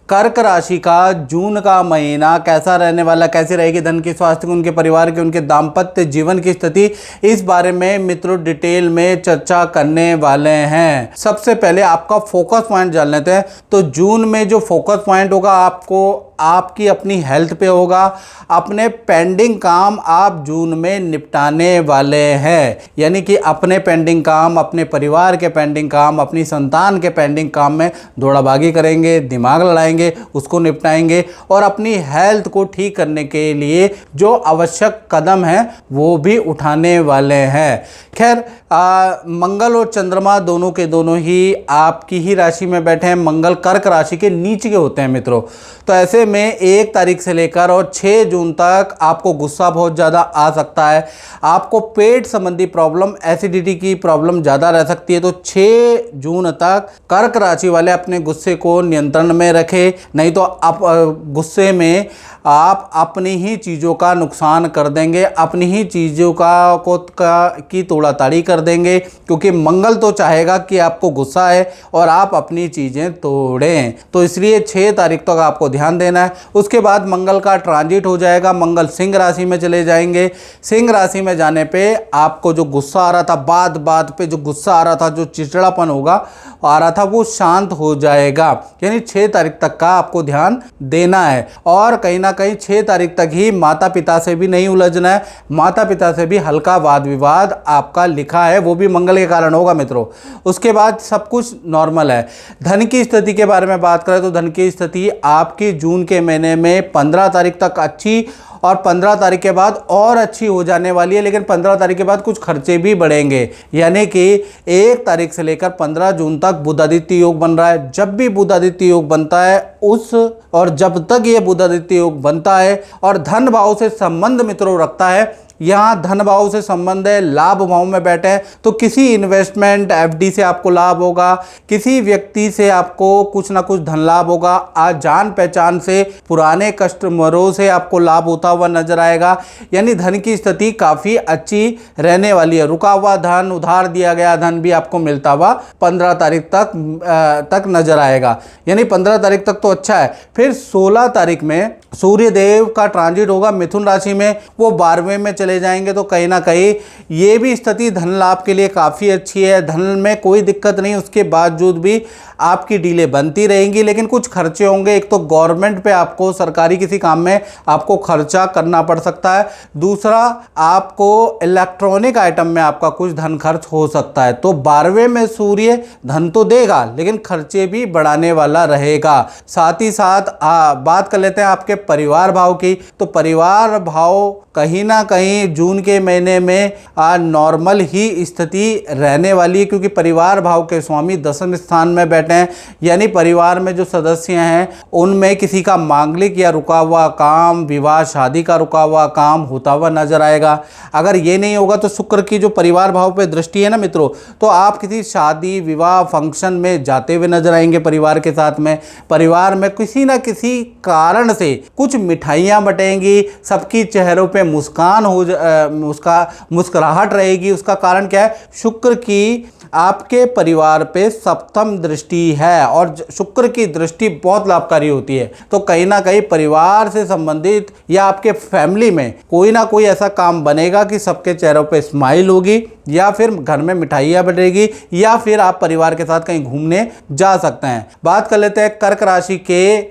कर्क राशि का जून का महीना कैसा रहने वाला, कैसी रहेगी धन की, स्वास्थ्य की, उनके परिवार की, उनके दाम्पत्य जीवन की स्थिति, इस बारे में मित्रों डिटेल में चर्चा करने वाले हैं। सबसे पहले आपका फोकस पॉइंट जान लेते हैं। तो जून में जो फोकस पॉइंट होगा आपको आपकी अपनी हेल्थ पे होगा। अपने पेंडिंग काम आप जून में निपटाने वाले हैं, यानी कि अपने पेंडिंग काम, अपने परिवार के पेंडिंग काम, अपनी संतान के पेंडिंग काम में दौड़ाभागी करेंगे, दिमाग लड़ाएंगे, उसको निपटाएंगे और अपनी हेल्थ को ठीक करने के लिए जो आवश्यक कदम हैं वो भी उठाने वाले हैं। खैर मंगल और चंद्रमा दोनों के दोनों ही आपकी ही राशि में बैठे हैं। मंगल कर्क राशि के नीचे के होते हैं मित्रों। तो ऐसे में 1 तारीख से लेकर और 6 जून तक आपको गुस्सा बहुत ज़्यादा आ सकता है। आपको पेट संबंधी प्रॉब्लम, एसिडिटी की प्रॉब्लम ज़्यादा रह सकती है। तो 6 जून तक कर्क राशि वाले अपने गुस्से को नियंत्रण में रखें, नहीं तो आप गुस्से में आप अपनी ही चीज़ों का नुकसान कर देंगे, अपनी ही चीज़ों की तोड़ाताड़ी कर देंगे, क्योंकि मंगल तो चाहेगा कि आपको गुस्सा है और आप अपनी चीज़ें तोड़ें। तो इसलिए 6 तारीख तक आपको ध्यान देना है। उसके बाद मंगल का ट्रांजिट हो जाएगा, मंगल सिंह राशि में चले जाएंगे। सिंह राशि में जाने पे आपको जो गुस्सा आ रहा था, बात बात पे जो गुस्सा आ रहा था, जो चिड़चिड़ापन आ रहा था, वो शांत हो जाएगा। यानी 6 तारीख तक का आपको ध्यान देना है और कहीं ना कहीं 6 तारीख तक ही माता पिता से भी नहीं उलझना है। माता पिता से भी हल्का वाद विवाद आपका लिखा है, वो भी मंगल के कारण होगा मित्रों। उसके बाद सब कुछ नॉर्मल है। धन की स्थिति के बारे में बात करें तो धन की स्थिति आपकी जून के महीने में 15 तारीख तक अच्छी और 15 तारीख के बाद और अच्छी हो जाने वाली है। लेकिन 15 तारीख के बाद कुछ खर्चे भी बढ़ेंगे, यानी कि 1 तारीख से लेकर 15 जून तक बुधादित्य योग बन रहा है। जब भी बुधादित्य योग बनता है जब तक ये बुधादित्य योग बनता है और धन भाव से संबंध मित्रों रखता है, यहाँ धन भाव से संबंध है, लाभ भाव में बैठे हैं, तो किसी इन्वेस्टमेंट एफडी से आपको लाभ होगा, किसी व्यक्ति से आपको कुछ ना कुछ धन लाभ होगा, आज जान पहचान से पुराने कस्टमरों से आपको लाभ होता हुआ नजर आएगा। यानी धन की स्थिति काफ़ी अच्छी रहने वाली है। रुका हुआ धन, उधार दिया गया धन भी आपको मिलता हुआ 15 तारीख तक नजर आएगा। यानी 15 तारीख तक तो अच्छा है। फिर 16 तारीख में सूर्य देव का ट्रांजिट होगा मिथुन राशि में, वो 12वें में चले जाएंगे। तो कहीं ना कहीं ये भी स्थिति धन लाभ के लिए काफ़ी अच्छी है। धन में कोई दिक्कत नहीं, उसके बावजूद भी आपकी डीले बनती रहेंगी, लेकिन कुछ खर्चे होंगे। एक तो गवर्नमेंट पे आपको, सरकारी किसी काम में आपको खर्चा करना पड़ सकता है। दूसरा, आपको इलेक्ट्रॉनिक आइटम में आपका कुछ धन खर्च हो सकता है। तो 12वें में सूर्य धन तो देगा, लेकिन खर्चे भी बढ़ाने वाला रहेगा। साथ ही साथ बात कर लेते हैं आपके परिवार भाव की। तो परिवार भाव कहीं ना कहीं जून के महीने में नॉर्मल ही स्थिति रहने वाली है, क्योंकि परिवार भाव के स्वामी 10वें स्थान में बैठे हैं। यानी परिवार में जो सदस्य हैं उनमें किसी का मांगलिक या रुका हुआ काम, विवाह शादी का रुका हुआ काम होता हुआ नजर आएगा। अगर ये नहीं होगा तो शुक्र की जो परिवार भाव पे दृष्टि है ना मित्रों, तो आप किसी शादी विवाह फंक्शन में जाते हुए नजर आएंगे परिवार के साथ में। परिवार में किसी ना किसी कारण से कुछ मिठाइयाँ बटेंगी, सबकी चेहरों पे मुस्कान मुस्कुराहट रहेगी। उसका कारण क्या है? शुक्र की आपके परिवार पे 7वीं दृष्टि है और शुक्र की दृष्टि बहुत लाभकारी होती है। तो कहीं ना कहीं परिवार से संबंधित या आपके फैमिली में कोई ना कोई ऐसा काम बनेगा कि सबके चेहरों पे स्माइल होगी, या फिर घर में मिठाइयाँ बनेगी, या फिर आप परिवार के साथ कहीं घूमने जा सकते हैं। बात कर लेते हैं कर्क राशि के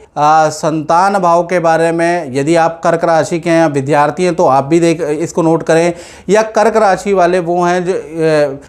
संतान भाव के बारे में। यदि आप कर्क राशि के हैं, विद्यार्थी हैं, तो आप भी इसको नोट करें। या कर्क राशि वाले वो हैं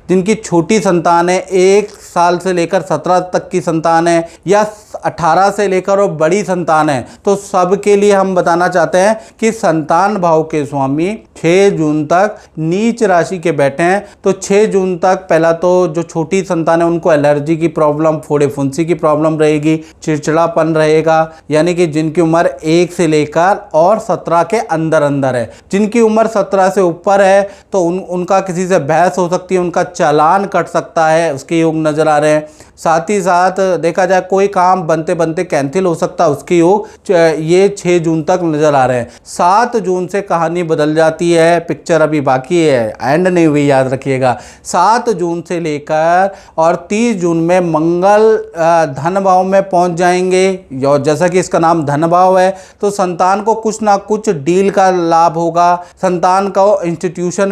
जिनकी छोटी संतान है, 1 साल से लेकर 17 तक की संतान है, या 18 से लेकर और बड़ी संतान है, तो सबके लिए हम बताना चाहते हैं कि संतान भाव के स्वामी 6 जून तक नीच राशि के बैठे हैं। तो 6 जून तक पहला तो जो छोटी संतान है उनको एलर्जी की प्रॉब्लम, फोड़े फुंसी की प्रॉब्लम रहेगी, चिड़चिड़ापन रहेगा। यानी कि जिनकी उम्र 1 से लेकर और 17 के अंदर अंदर है। जिनकी उम्र 17 से ऊपर है तो उनका किसी से बहस हो सकती है, उनका चालान कट सकता है, उसके योग नजर आ रहे हैं। साथ ही साथ देखा जाए कोई काम बनते बनते कैंसिल हो सकता है, उसके योग ये 6 जून तक नजर आ रहे हैं। 7 जून से कहानी बदल जाती है, पिक्चर अभी बाकी है, एंड नहीं हुई, याद रखिएगा। 7 जून से लेकर और 30 जून में मंगल धन भाव में पहुंच जाएंगे, और जैसा कि इसका नाम धन भाव है तो संतान को कुछ ना कुछ डील का लाभ होगा, संतान को इंस्टीट्यूशन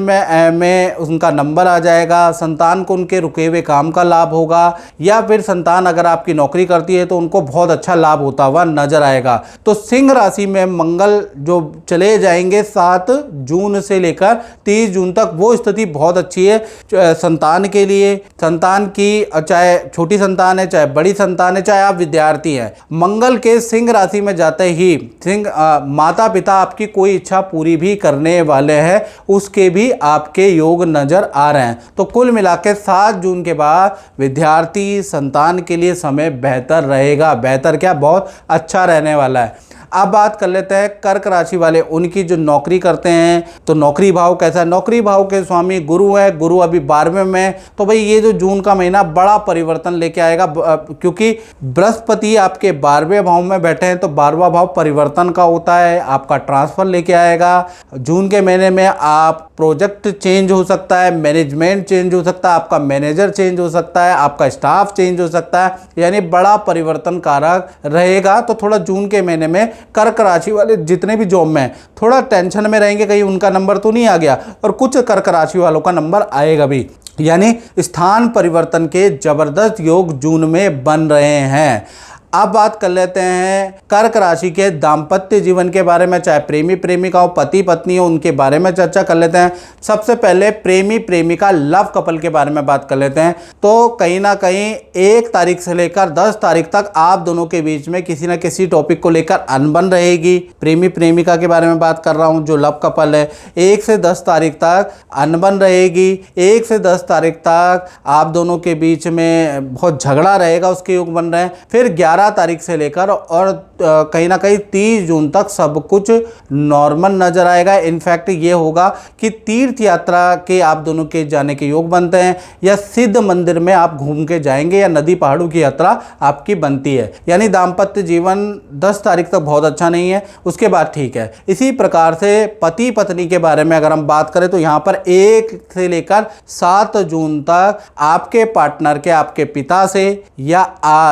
में उनका नंबर आ जाएगा, संतान को उनके रुके हुए काम का लाभ होगा, या फिर संतान अगर आपकी नौकरी करती है तो उनको बहुत अच्छा लाभ होता हुआ नजर आएगा। तो सिंह राशि में मंगल जो चले जाएंगे 7 जून से लेकर 30 जून तक, वो स्थिति बहुत अच्छी है संतान के लिए। संतान की चाहे छोटी संतान है, चाहे बड़ी संतान है, चाहे आप विद्यार्थी हैं, मंगल के सिंह राशि में जाते ही सिंह माता पिता आपकी कोई इच्छा पूरी भी करने वाले हैं, उसके भी आपके योग नजर आ रहे हैं। तो कुल मिलाकर 7 जून के बाद विद्यार्थी संतान के लिए समय बेहतर रहेगा। बेहतर क्या, बहुत अच्छा रहने वाला है। अब बात कर लेते हैं कर्क राशि वाले, उनकी जो नौकरी करते हैं तो नौकरी भाव कैसा है। नौकरी भाव के स्वामी गुरु है, गुरु अभी 12वें में, तो भाई ये जो जून का महीना बड़ा परिवर्तन लेके आएगा, क्योंकि बृहस्पति आपके 12वें भाव में बैठे हैं, तो 12वां भाव परिवर्तन का होता है, आपका ट्रांसफर लेके आएगा। जून के महीने में आप प्रोजेक्ट चेंज हो सकता है, मैनेजमेंट चेंज हो सकता है, आपका मैनेजर चेंज हो सकता है, आपका स्टाफ चेंज हो सकता है, यानी बड़ा परिवर्तन कारक रहेगा। तो थोड़ा जून के महीने में कर्क राशि वाले जितने भी जॉब में थोड़ा टेंशन में रहेंगे, कहीं उनका नंबर तो नहीं आ गया, और कुछ कर्क राशि वालों का नंबर आएगा भी, यानी स्थान परिवर्तन के जबरदस्त योग जून में बन रहे हैं। अब बात कर लेते हैं कर्क राशि के दाम्पत्य जीवन के बारे में, चाहे प्रेमी प्रेमिका हो, पति पत्नी हो, उनके बारे में चर्चा कर लेते हैं। सबसे पहले प्रेमी प्रेमिका लव कपल के बारे में बात कर लेते हैं। तो कहीं ना कहीं 1 तारीख से लेकर 10 तारीख तक आप दोनों के बीच में किसी न किसी टॉपिक को लेकर अनबन रहेगी। प्रेमी प्रेमिका के बारे में बात कर रहा हूं, जो लव कपल है, 1 से 10 तारीख तक अनबन रहेगी। 1 से 10 तारीख तक आप दोनों के बीच में बहुत झगड़ा रहेगा, उसके योग बन रहे हैं। फिर 11 तारीख से लेकर और कहीं ना कहीं 30 जून तक सब कुछ नॉर्मल नजर आएगा। इनफैक्ट ये होगा कि तीर्थ यात्रा के आप दोनों के जाने के योग बनते हैं, या सिद्ध मंदिर में आप घूम के जाएंगे, या नदी पहाड़ों की यात्रा आपकी बनती है। यानी दाम्पत्य जीवन 10 तारीख तक बहुत अच्छा नहीं है, उसके बाद ठीक है। इसी प्रकार से पति पत्नी के बारे में अगर हम बात करें तो यहाँ पर 1 से लेकर 7 जून तक आपके पार्टनर के, आपके पिता से या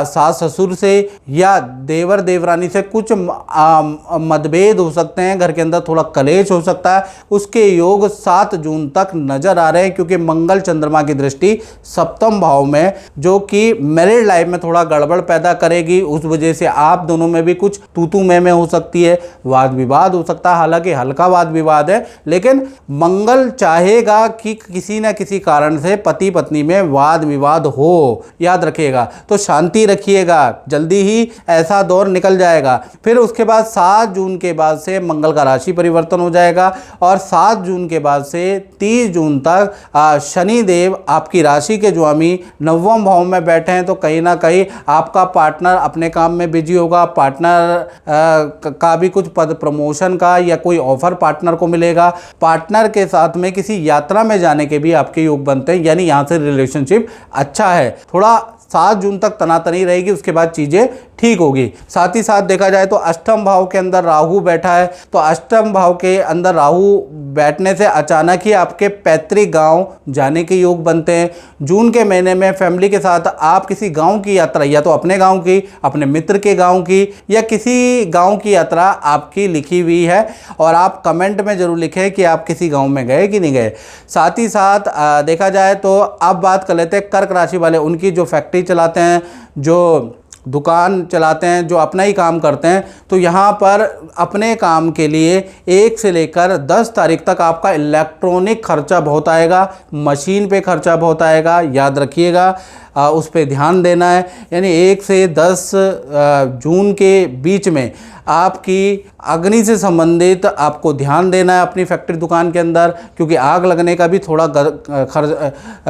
सास ससुर से या देवर देवरानी से कुछ मतभेद हो सकते हैं, घर के अंदर थोड़ा कलेश हो सकता है, उसके योग 7 जून तक नजर आ रहे हैं। क्योंकि मंगल चंद्रमा की दृष्टि सप्तम भाव में, जो कि मैरिड लाइफ में थोड़ा गड़बड़ पैदा करेगी, उस वजह से आप दोनों में भी कुछ तू में हो सकती है, वाद विवाद हो सकता है। हालांकि हल्का वाद विवाद है, लेकिन मंगल चाहेगा कि किसी न किसी कारण से पति पत्नी में वाद विवाद हो, याद रखिएगा। तो शांति रखिएगा, जल्दी ही ऐसा दौर निकल जाएगा। फिर उसके बाद 7 जून के बाद से मंगल का राशि परिवर्तन हो जाएगा, और 7 जून के बाद से 30 जून तक शनि देव आपकी राशि के स्वामी 9वें भाव में बैठे हैं। तो कहीं ना कहीं आपका पार्टनर अपने काम में बिजी होगा, पार्टनर का भी कुछ पद प्रमोशन का या कोई ऑफर पार्टनर को मिलेगा, पार्टनर के साथ में किसी यात्रा में जाने के भी आपके योग बनते हैं, यानी यहाँ से रिलेशनशिप अच्छा है। थोड़ा 7 जून तक तनातनी रहेगी, उसके बाद चीजें ठीक होगी। साथ ही साथ देखा जाए तो अष्टम भाव के अंदर राहु बैठा है, तो अष्टम भाव के अंदर राहु बैठने से अचानक ही आपके पैतृक गांव जाने के योग बनते हैं। जून के महीने में फैमिली के साथ आप किसी गांव की यात्रा, या तो अपने गांव की, अपने मित्र के गांव की, या किसी गांव की यात्रा आपकी लिखी हुई है, और आप कमेंट में जरूर लिखें कि आप किसी गांव में गए कि नहीं गए। साथ ही साथ देखा जाए तो अब बात कर लेते हैं कर्क राशि वाले, उनकी जो फैक्ट्री चलाते हैं, जो दुकान चलाते हैं, जो अपना ही काम करते हैं, तो यहाँ पर अपने काम के लिए 1 से लेकर 10 तारीख तक आपका इलेक्ट्रॉनिक खर्चा बहुत आएगा, मशीन पे खर्चा बहुत आएगा, याद रखिएगा, उस पर ध्यान देना है। यानी 1 से 10 जून के बीच में आपकी अग्नि से संबंधित आपको ध्यान देना है अपनी फैक्ट्री दुकान के अंदर, क्योंकि आग लगने का भी थोड़ा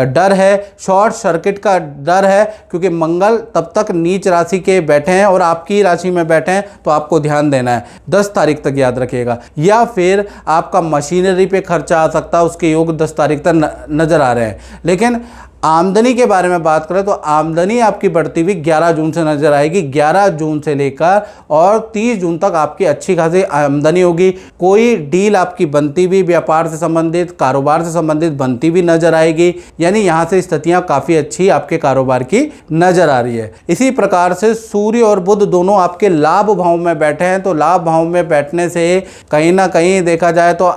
डर है, शॉर्ट सर्किट का डर है, क्योंकि मंगल तब तक नीच राशि के बैठे हैं और आपकी राशि में बैठे हैं, तो आपको ध्यान देना है 10 तारीख तक, याद रखिएगा। या फिर आपका मशीनरी पे खर्चा आ सकता है, उसके योग 10 तारीख तक नजर आ रहे हैं। लेकिन आमदनी के बारे में बात करें तो आमदनी आपकी बढ़ती हुई 11 जून से नजर आएगी। 11 जून से लेकर और 30 जून तक आपकी अच्छी खासी आमदनी होगी। कोई डील आपकी बनती हुई व्यापार से संबंधित, कारोबार से संबंधित बनती हुई नजर आएगी। यानी यहाँ से स्थितियाँ काफ़ी अच्छी आपके कारोबार की नजर आ रही है। इसी प्रकार से सूर्य और बुध दोनों आपके लाभ भाव में बैठे हैं, तो लाभ भाव में बैठने से कहीं ना कहीं देखा जाए तो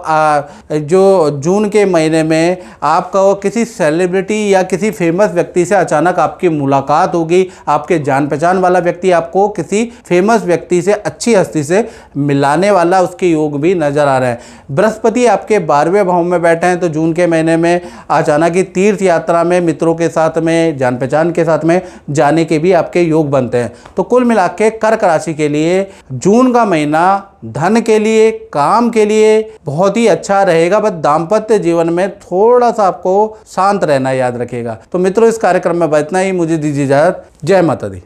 जो जून के महीने में आपका किसी सेलिब्रिटी या किसी फेमस व्यक्ति से अचानक आपकी मुलाकात होगी। आपके जान पहचान वाला व्यक्ति आपको किसी फेमस व्यक्ति से, अच्छी हस्ती से मिलाने वाला उसके योग भी नजर आ रहे हैं। बृहस्पति आपके 12वें भाव में बैठे हैं, तो जून के महीने में अचानक ही तीर्थ यात्रा में मित्रों के साथ में, जान पहचान के साथ में जाने के भी आपके योग बनते हैं। तो कुल मिला के कर्क राशि के लिए जून का महीना धन के लिए, काम के लिए बहुत ही अच्छा रहेगा। बस दाम्पत्य जीवन में थोड़ा सा आपको शांत रहना याद रखेगा। तो मित्रों, इस कार्यक्रम में इतना ही। मुझे दीजिए इजाजत। जय माता दी।